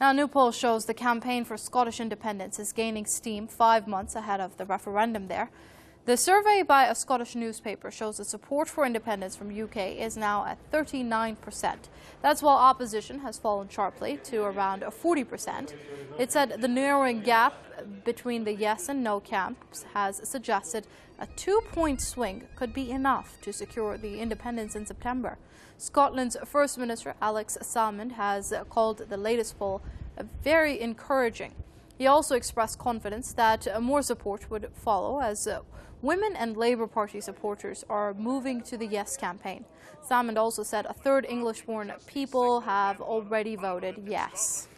Now, a new poll shows the campaign for Scottish independence is gaining steam 5 months ahead of the referendum there. The survey by a Scottish newspaper shows that support for independence from UK is now at 39%. That's while opposition has fallen sharply to around 40%. It said the narrowing gap between the yes and no camps has suggested a 2-point swing could be enough to secure the independence in September. Scotland's First Minister Alex Salmond has called the latest poll very encouraging. He also expressed confidence that more support would follow as women and Labour Party supporters are moving to the Yes campaign. Salmond also said a third English-born people have already voted yes.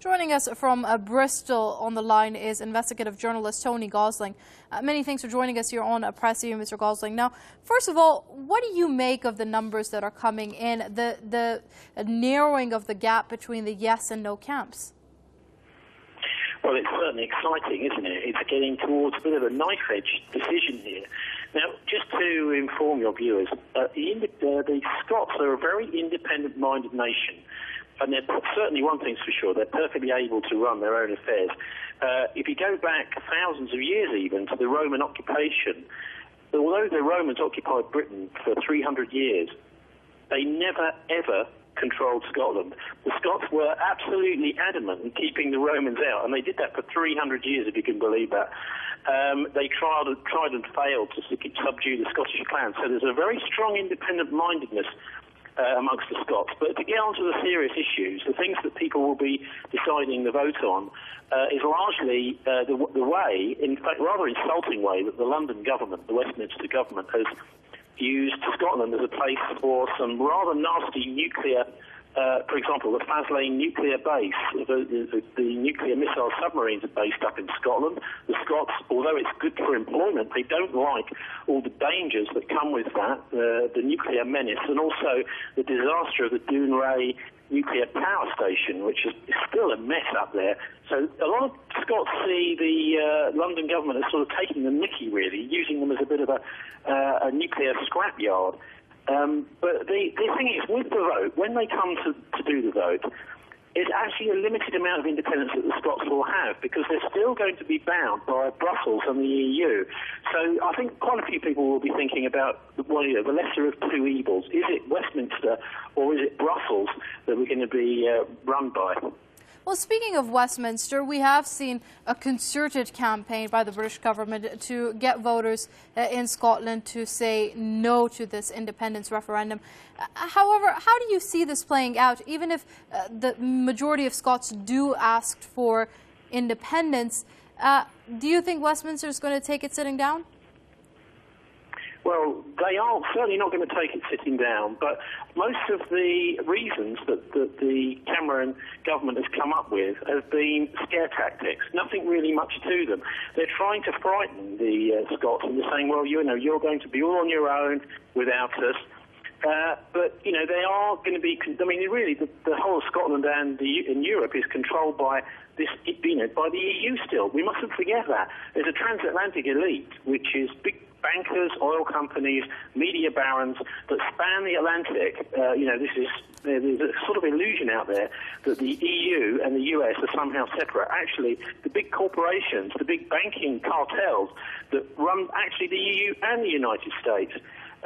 Joining us from Bristol on the line is investigative journalist Tony Gosling. Many thanks for joining us here on Press TV, Mr. Gosling. Now, first of all, what do you make of the numbers that are coming in, the narrowing of the gap between the yes and no camps? Well, it's certainly exciting, isn't it? It's getting towards a bit of a knife-edge decision here. Now, just to inform your viewers, the Scots are a very independent-minded nation. And certainly one thing's for sure, they're perfectly able to run their own affairs. If you go back thousands of years even to the Roman occupation, although the Romans occupied Britain for 300 years, they never, ever controlled Scotland. The Scots were absolutely adamant in keeping the Romans out, and they did that for 300 years, if you can believe that. They tried and failed to subdue the Scottish clans. So there's a very strong independent-mindedness amongst the Scots. But to get on to the serious issues, the things that people will be deciding the vote on is largely the way, in fact, rather insulting way, that the London government, the Westminster government, has used Scotland as a place for some rather nasty nuclear, for example, the Faslane nuclear base, the nuclear missile submarines are based up in Scotland. The Scots, although it's good for employment, they don't like all the dangers that come with that, the nuclear menace, and also the disaster of the Dounreay nuclear power station, which is still a mess up there. So a lot of Scots see the London government as sort of taking the mickey, really, using them as a bit of a nuclear scrapyard. But the thing is, with the vote, when they come to do the vote, it's actually a limited amount of independence that the Scots will have, because they're still going to be bound by Brussels and the EU. So I think quite a few people will be thinking about the lesser of two evils. Is it Westminster or is it Brussels that we're going to be run by? Well, speaking of Westminster, we have seen a concerted campaign by the British government to get voters in Scotland to say no to this independence referendum. However, how do you see this playing out, even if the majority of Scots do ask for independence? Do you think Westminster is going to take it sitting down? Well, they are certainly not going to take it sitting down, but most of the reasons that the Cameron government has come up with have been scare tactics, nothing really much to them. They're trying to frighten the Scots, and they're saying, well, you're going to be all on your own without us. But, they are going to be, really, the whole of Scotland and in Europe is controlled by this, by the EU still. We mustn't forget that. There's a transatlantic elite, which is big bankers, oil companies, media barons that span the Atlantic. There's a sort of illusion out there that the EU and the US are somehow separate. Actually, the big corporations, the big banking cartels that run actually the EU and the United States.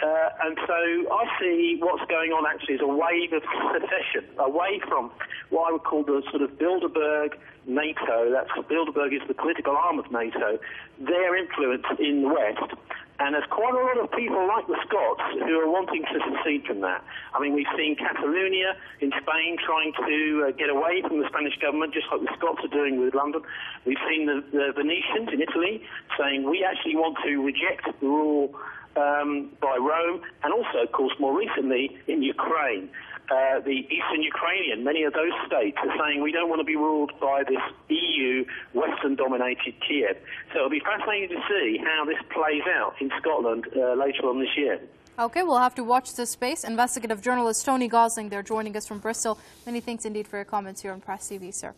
And so I see what's going on actually as a wave of secession, away from what I would call the sort of Bilderberg NATO. Bilderberg is the political arm of NATO, their influence in the West. And there's quite a lot of people like the Scots who are wanting to secede from that. We've seen Catalonia in Spain trying to get away from the Spanish government, just like the Scots are doing with London. We've seen the Venetians in Italy saying we actually want to reject the rule by Rome, and also, of course, more recently in Ukraine. The eastern Ukrainian, many of those states are saying we don't want to be ruled by this EU Western-dominated Kiev. So it'll be fascinating to see how this plays out in Scotland later on this year. Okay, we'll have to watch this space. Investigative journalist Tony Gosling there joining us from Bristol. Many thanks indeed for your comments here on Press TV, sir.